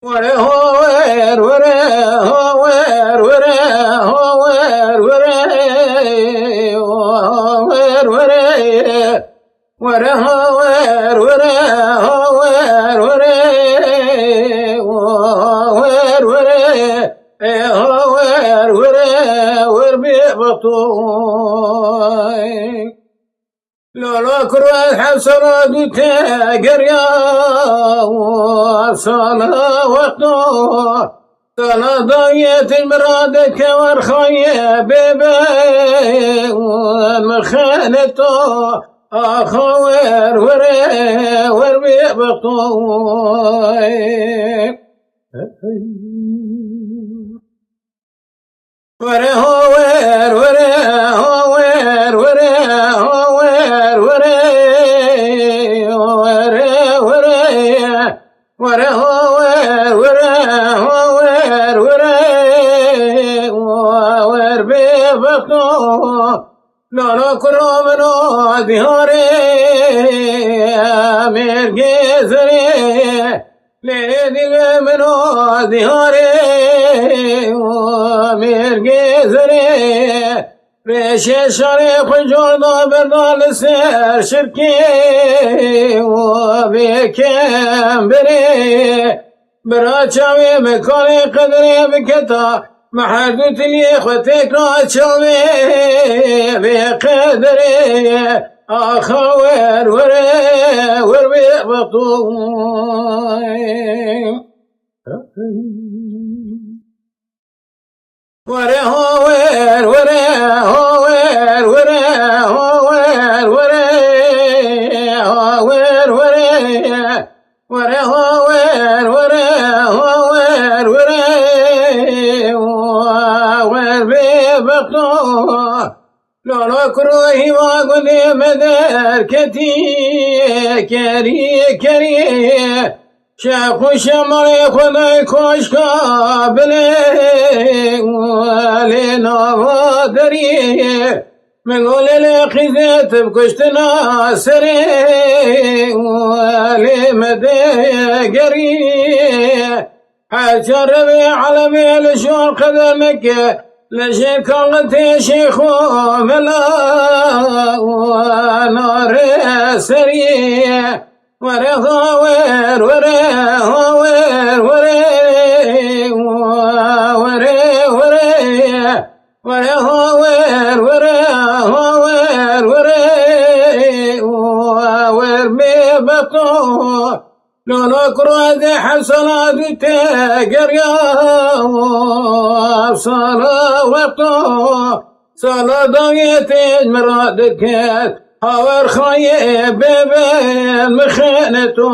وره وره وره وره وره وره وره وره لولا كره حسرات تقريا وصلا وقتو تلا ضيت المرادك ورخايا بيبي ومخانتو أخوير وري وربي بطوي وري هوير وري هوير وري هوير وري وري وري وري هوير وري هوير وري وربي بطوي لولا كرامنا دياري أمير جزري ليدي منا دياري أمير جزري ريش شريف جودا بدال سير شركي وبكم بري براچاوي مكاني قدري بكتا محدود لي اخوتك راشوي بقدري اخوير وري وربي بطوي وري هوير وري هوير وري هوير وري هوير وري وري هوير وري هوير وري لولا كروهي واقولي مدار كتي كري كري شاقو شمري خذي كوش قابلي ولينا وادري من قول لي خذيت بكشتنا سري ولي مدى قري حجربي على ميل شو قدمك لشيك الله شيخ وملا ونار سري ورغا وير ورا وير ورا ورا ورا ورا وير ورا وير ورا ور ببطو لولا كراد حسنات تقريا صلاة وقتو صلاة ضيت مرادك هاور خايب بين مخانتو